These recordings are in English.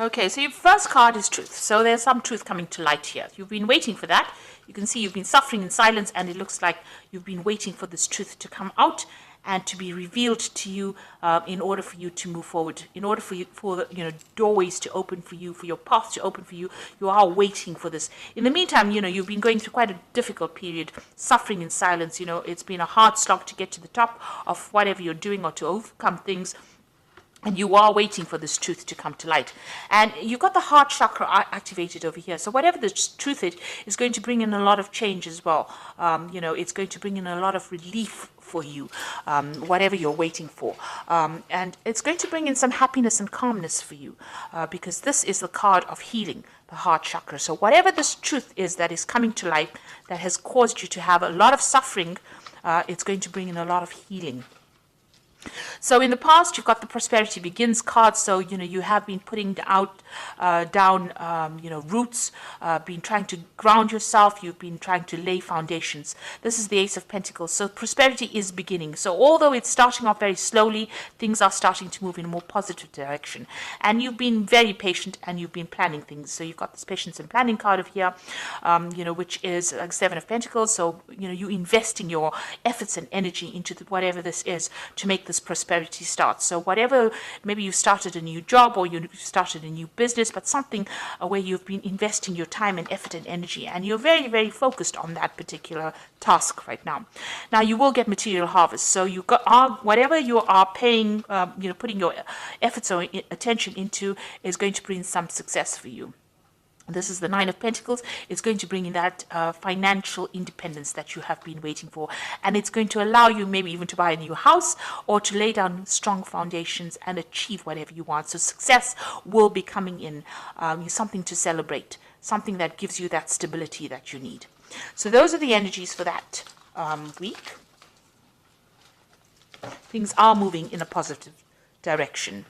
Okay, so your first card is truth. So there's some truth coming to light here. You've been waiting for that. You can see you've been suffering in silence, and it looks like you've been waiting for this truth to come out and to be revealed to you in order for you to move forward, in order for you, for the, doorways to open for you, for your path to open for you. You are waiting for this. In the meantime, you've been going through quite a difficult period, suffering in silence. It's been a hard slog to get to the top of whatever you're doing or to overcome things. And you are waiting for this truth to come to light. And you've got the heart chakra activated over here. So whatever the truth is going to bring in a lot of change as well. It's going to bring in a lot of relief for you, whatever you're waiting for. And it's going to bring in some happiness and calmness for you, because this is the card of healing, the heart chakra. So whatever this truth is that is coming to light, that has caused you to have a lot of suffering, it's going to bring in a lot of healing. So in the past, you've got the Prosperity Begins card. So, you have been putting down roots, been trying to ground yourself. You've been trying to lay foundations. This is the Ace of Pentacles. So prosperity is beginning. So although it's starting off very slowly, things are starting to move in a more positive direction. And you've been very patient and you've been planning things. So you've got this Patience and Planning card of here, which is like Seven of Pentacles. So, you investing your efforts and energy into whatever this is to make this prosperity start. So whatever, maybe you started a new job or you started a new business, but something where you've been investing your time and effort and energy, and you're very, very focused on that particular task right now. Now you will get material harvest. So you got whatever you are paying, putting your efforts or attention into is going to bring some success for you. This is the Nine of Pentacles. It's going to bring in that financial independence that you have been waiting for. And it's going to allow you maybe even to buy a new house or to lay down strong foundations and achieve whatever you want. So success will be coming in, something to celebrate, something that gives you that stability that you need. So those are the energies for that week. Things are moving in a positive direction.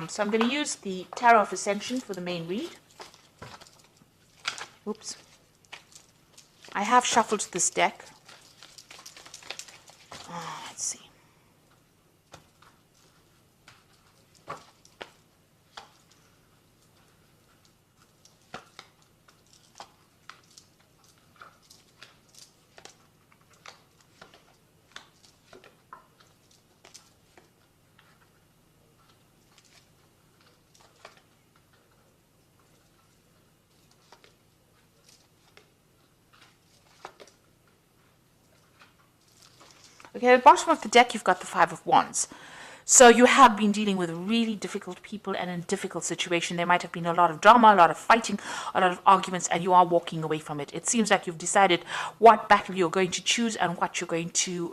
So I'm going to use the Tarot of Ascension for the main read. Oops. I have shuffled this deck. Let's see. Okay, at the bottom of the deck, you've got the Five of Wands. So you have been dealing with really difficult people and in a difficult situation. There might have been a lot of drama, a lot of fighting, a lot of arguments, and you are walking away from it. It seems like you've decided what battle you're going to choose and what you're going to,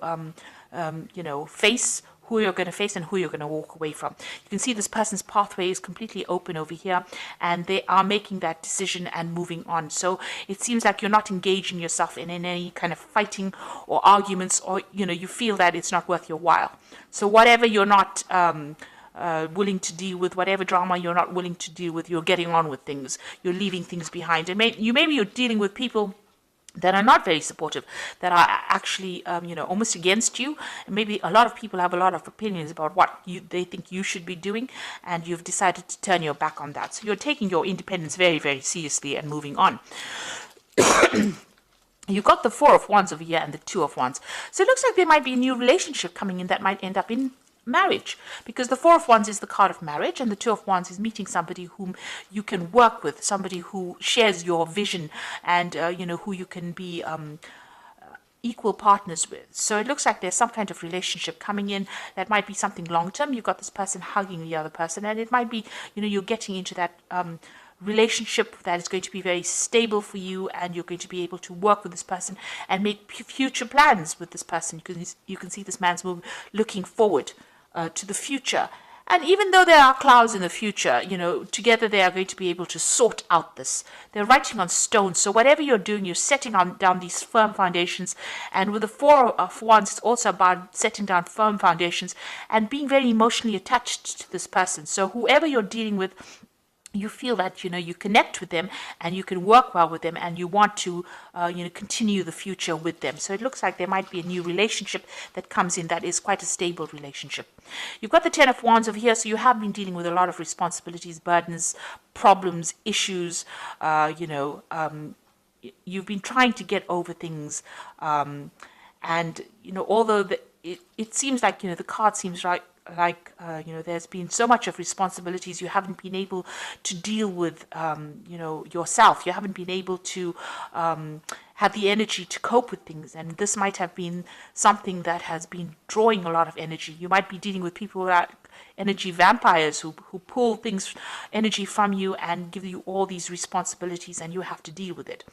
face, who you're going to face and who you're going to walk away from. You can see this person's pathway is completely open over here, and they are making that decision and moving on. So it seems like you're not engaging yourself in any kind of fighting or arguments, or you feel that it's not worth your while. So whatever you're not willing to deal with, whatever drama you're not willing to deal with, you're getting on with things. You're leaving things behind, and maybe you're dealing with people that are not very supportive, that are actually, almost against you. And maybe a lot of people have a lot of opinions about what they think you should be doing, and you've decided to turn your back on that. So you're taking your independence very, very seriously and moving on. You've got the Four of Wands over here and the Two of Wands. So it looks like there might be a new relationship coming in that might end up in marriage, because the Four of Wands is the card of marriage and the Two of Wands is meeting somebody whom you can work with, somebody who shares your vision and who you can be equal partners with. So it looks like there's some kind of relationship coming in that might be something long-term. You've got this person hugging the other person, and it might be you're getting into that relationship that is going to be very stable for you, and you're going to be able to work with this person and make future plans with this person. You can see this man's looking forward to the future. And even though there are clouds in the future, together they are going to be able to sort out this. They're writing on stone. So whatever you're doing, you're setting down these firm foundations. And with the Four of Wands, it's also about setting down firm foundations and being very emotionally attached to this person. So whoever you're dealing with, you feel that you connect with them and you can work well with them, and you want to continue the future with them. So it looks like there might be a new relationship that comes in that is quite a stable relationship. You've got the Ten of Wands over here, so you have been dealing with a lot of responsibilities, burdens, problems, issues. You've been trying to get over things, and although it seems like the card seems there's been so much of responsibilities, you haven't been able to deal with yourself. You haven't been able to have the energy to cope with things, and this might have been something that has been drawing a lot of energy. You might be dealing with people that energy vampires who pull things, energy from you, and give you all these responsibilities, and you have to deal with it.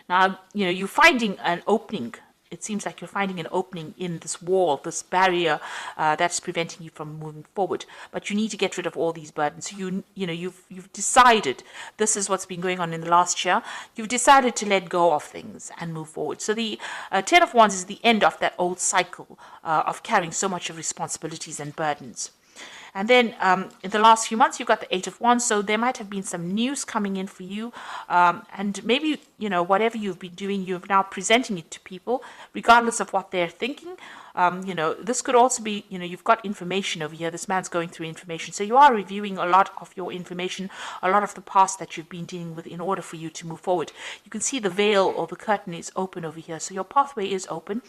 Now, you're finding an opening. It seems like you're finding an opening in this wall, this barrier that's preventing you from moving forward. But you need to get rid of all these burdens. You've decided, this is what's been going on in the last year. You've decided to let go of things and move forward. So the Ten of Wands is the end of that old cycle of carrying so much of responsibilities and burdens. And then in the last few months, you've got the Eight of Wands, so there might have been some news coming in for you. And maybe, whatever you've been doing, you're now presenting it to people, regardless of what they're thinking. This could also be, you've got information over here. This man's going through information. So you are reviewing a lot of your information, a lot of the past that you've been dealing with in order for you to move forward. You can see the veil or the curtain is open over here. So your pathway is open,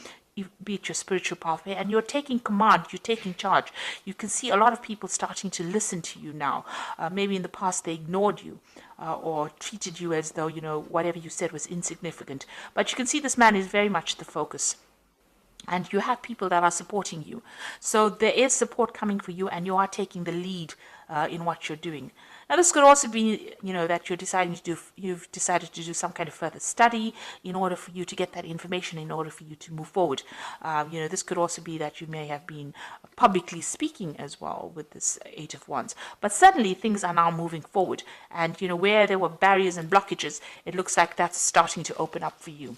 be it your spiritual pathway, and you're taking command, you're taking charge. You can see a lot of people starting to listen to you now. Maybe in the past they ignored you or treated you as though, whatever you said was insignificant. But you can see this man is very much the focus. And you have people that are supporting you. So there is support coming for you, and you are taking the lead in what you're doing. Now, this could also be, that you've decided to do some kind of further study in order for you to get that information, in order for you to move forward. This could also be that you may have been publicly speaking as well with this Eight of Wands. But suddenly things are now moving forward. And, where there were barriers and blockages, it looks like that's starting to open up for you.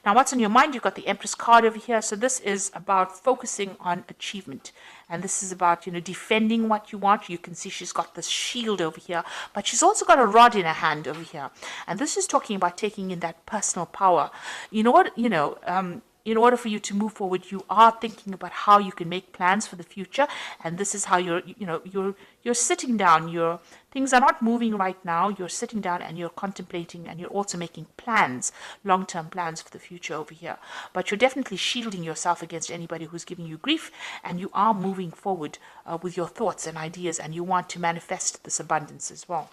Now, what's on your mind? You've got the Empress card over here. So this is about focusing on achievement. And this is about, defending what you want. You can see she's got this shield over here, but she's also got a rod in her hand over here. And this is talking about taking in that personal power. In order for you to move forward, you are thinking about how you can make plans for the future. And this is how you're sitting down. Things are not moving right now. You're sitting down and you're contemplating, and you're also making plans, long-term plans for the future over here. But you're definitely shielding yourself against anybody who's giving you grief, and you are moving forward with your thoughts and ideas, and you want to manifest this abundance as well.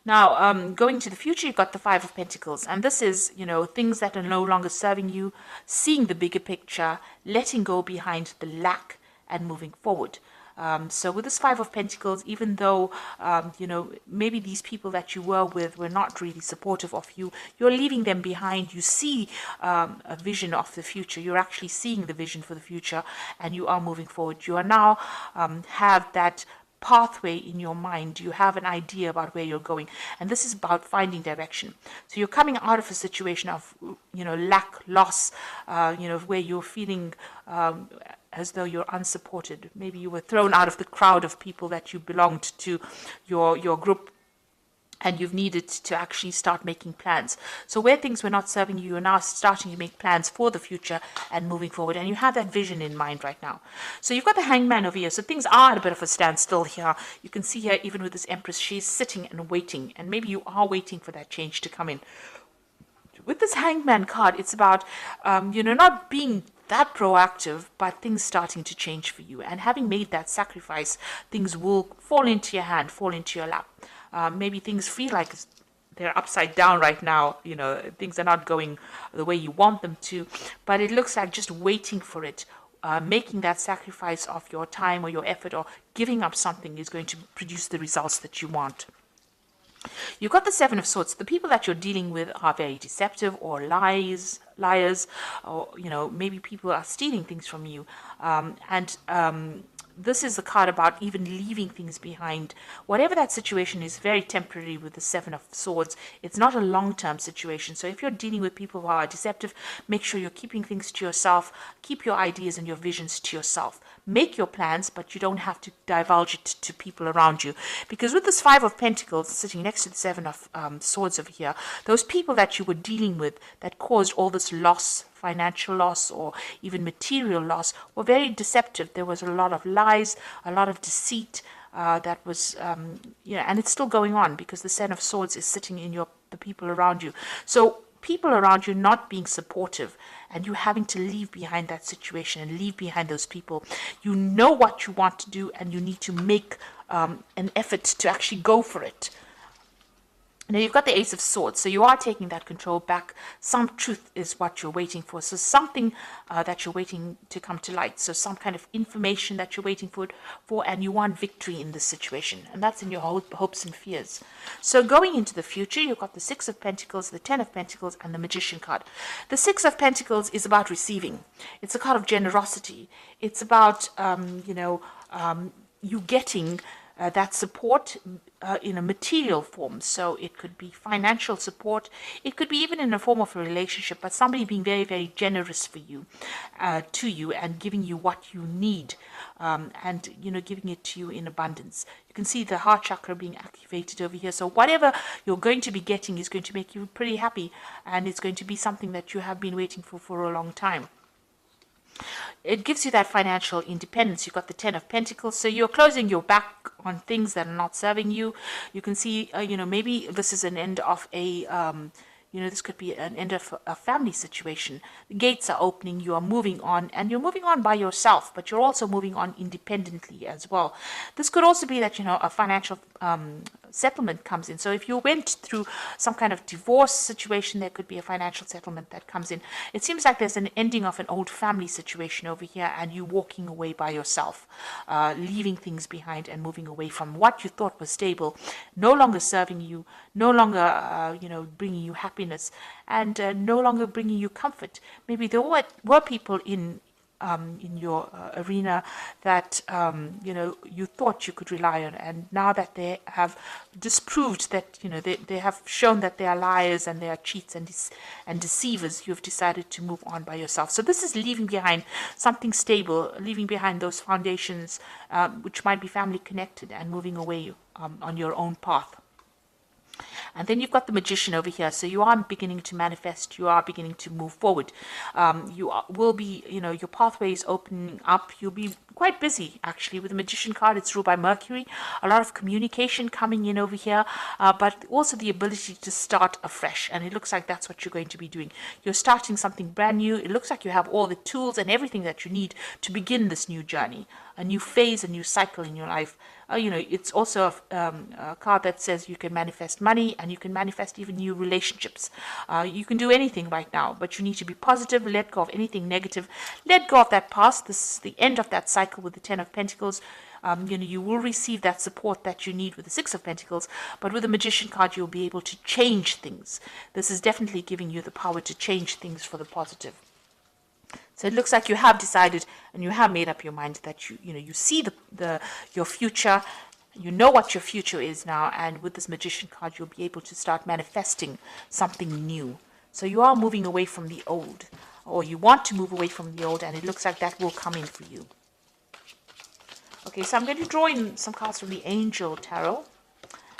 Now, going to the future, you've got the Five of Pentacles, and this is, things that are no longer serving you, seeing the bigger picture, letting go behind the lack, and moving forward. So with this Five of Pentacles, even though, maybe these people that you were with were not really supportive of you, you're leaving them behind. You see a vision of the future. You're actually seeing the vision for the future, and you are moving forward. You are now have that pathway in your mind. You have an idea about where you're going, and this is about finding direction. So you're coming out of a situation of lack, loss, where you're feeling as though you're unsupported. Maybe you were thrown out of the crowd of people that you belonged to, your group, and you've needed to actually start making plans. So where things were not serving you, you're now starting to make plans for the future and moving forward. And you have that vision in mind right now. So you've got the Hangman over here. So things are at a bit of a standstill here. You can see here, even with this Empress, she's sitting and waiting. And maybe you are waiting for that change to come in. With this Hangman card, it's about, not being that proactive, but things starting to change for you. And having made that sacrifice, things will fall into your hand, fall into your lap. Maybe things feel like they're upside down right now. Things are not going the way you want them to, but it looks like just waiting for it, making that sacrifice of your time or your effort or giving up something is going to produce the results that you want. You've got the Seven of Swords. The people that you're dealing with are very deceptive or liars, or, maybe people are stealing things from you. this is the card about even leaving things behind. Whatever that situation is, very temporary with the Seven of Swords. It's not a long-term situation. So if you're dealing with people who are deceptive, make sure you're keeping things to yourself. Keep your ideas and your visions to yourself. Make your plans, but you don't have to divulge it to people around you. Because with this Five of Pentacles sitting next to the Seven of Swords over here, those people that you were dealing with that caused all this loss, financial loss or even material loss, were very deceptive. There was a lot of lies, a lot of deceit that was, and it's still going on because the Seven of Swords is sitting in the people around you. So people around you not being supportive and you having to leave behind that situation and leave behind those people. You know what you want to do and you need to make an effort to actually go for it. Now you've got the Ace of Swords, so you are taking that control back. Some truth is what you're waiting for. So something that you're waiting to come to light. So some kind of information that you're waiting for, and you want victory in this situation. And that's in your hopes and fears. So going into the future, you've got the Six of Pentacles, the Ten of Pentacles, and the Magician card. The Six of Pentacles is about receiving. It's a card of generosity. It's about, you getting that support in a material form. So it could be financial support. It could be even in a form of a relationship, but somebody being very, very generous for you, to you, and giving you what you need, and giving it to you in abundance. You can see the heart chakra being activated over here. So whatever you're going to be getting is going to make you pretty happy, and it's going to be something that you have been waiting for a long time. It gives you that financial independence. You've got the Ten of Pentacles, so you're closing your back on things that are not serving you. You can see, maybe this is an end of a, this could be an end of a family situation. The gates are opening, you are moving on, and you're moving on by yourself, but you're also moving on independently as well. This could also be that, a financial settlement comes in. So if you went through some kind of divorce situation, there could be a financial settlement that comes in. It seems like there's an ending of an old family situation over here, and you walking away by yourself, leaving things behind and moving away from what you thought was stable, no longer serving you, no longer, bringing you happiness, and no longer bringing you comfort. Maybe there were people in your arena that you thought you could rely on, and now that they have disproved that, they have shown that they are liars and they are cheats and deceivers, you've decided to move on by yourself. So this is leaving behind something stable, leaving behind those foundations which might be family connected, and moving away on your own path. And then you've got the Magician over here. So you are beginning to manifest. You are beginning to move forward. Will be, your pathway is opening up. You'll be quite busy, actually. With the Magician card, it's ruled by Mercury. A lot of communication coming in over here, but also the ability to start afresh. And it looks like that's what you're going to be doing. You're starting something brand new. It looks like you have all the tools and everything that you need to begin this new journey, a new phase, a new cycle in your life. It's also a card that says you can manifest money, and you can manifest even new relationships. You can do anything right now, but you need to be positive, let go of anything negative, let go of that past. This is the end of that cycle with the Ten of Pentacles. You will receive that support that you need with the Six of Pentacles, but with the Magician card, you'll be able to change things. This is definitely giving you the power to change things for the positive. So it looks like you have decided and you have made up your mind that you see your future. You know what your future is now, and with this Magician card, you'll be able to start manifesting something new. So you are moving away from the old, or you want to move away from the old, and it looks like that will come in for you. Okay, so I'm going to draw in some cards from the Angel Tarot,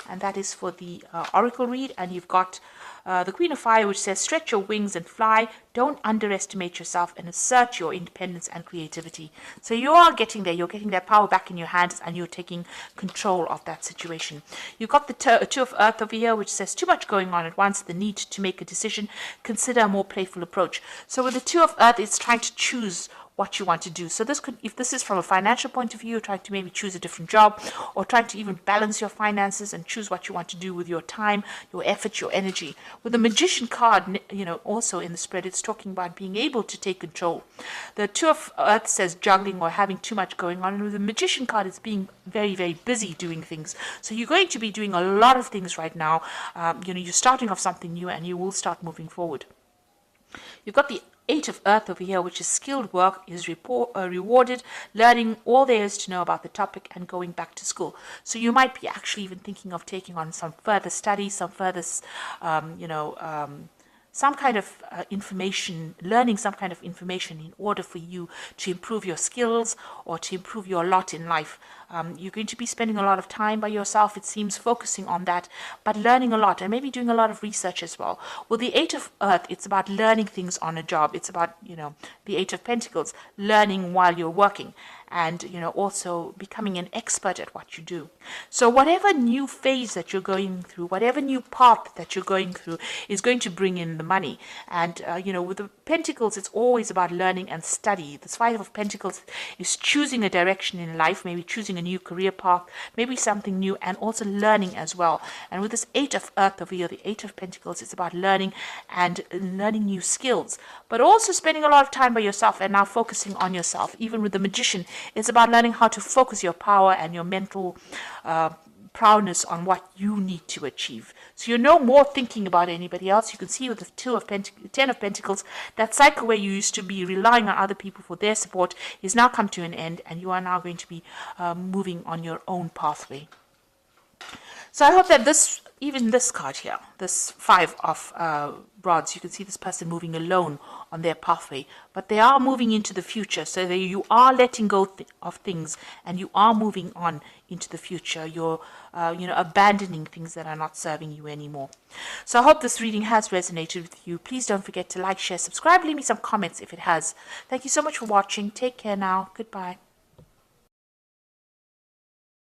and that is for the Oracle read, and you've got the Queen of Fire, which says, stretch your wings and fly. Don't underestimate yourself and assert your independence and creativity. So you are getting there. You're getting that power back in your hands, and you're taking control of that situation. You've got the Two of Earth over here, which says, too much going on at once, the need to make a decision. Consider a more playful approach. So with the Two of Earth, it's trying to choose what you want to do. So this could, if this is from a financial point of view, trying to maybe choose a different job, or trying to even balance your finances and choose what you want to do with your time, your effort, your energy. With the Magician card, also in the spread, it's talking about being able to take control. The Two of Earth says juggling or having too much going on, and with the Magician card, it's being very, very busy doing things. So you're going to be doing a lot of things right now. You're starting off something new, and you will start moving forward. You've got the Eight of Earth over here, which is skilled work, is rewarded, learning all there is to know about the topic and going back to school. So you might be actually even thinking of taking on some further study, some further, some kind of information, learning some kind of information in order for you to improve your skills or to improve your lot in life. You're going to be spending a lot of time by yourself, it seems, focusing on that, but learning a lot and maybe doing a lot of research as well. Well, the Eight of Earth, it's about learning things on a job. It's about, the Eight of Pentacles, learning while you're working, and also becoming an expert at what you do. So whatever new phase that you're going through, whatever new path that you're going through, is going to bring in the money. And with the Pentacles, it's always about learning and study. This Five of Pentacles is choosing a direction in life, maybe choosing a new career path, maybe something new, and also learning as well. And with this Eight of Earth over here, the Eight of Pentacles, it's about learning and learning new skills, but also spending a lot of time by yourself and now focusing on yourself. Even with the Magician, it's about learning how to focus your power and your mental proudness on what you need to achieve. So you're no more thinking about anybody else. You can see with the Ten of Pentacles, that cycle where you used to be relying on other people for their support is now come to an end, and you are now going to be moving on your own pathway. So I hope that even this card here, this Five of Rods, you can see this person moving alone on their pathway, but they are moving into the future. So you are letting go of things, and you are moving on into the future. You're abandoning things that are not serving you anymore. So I hope this reading has resonated with you. Please don't forget to like, share, subscribe, leave me some comments if it has. Thank you so much for watching. Take care now. Goodbye.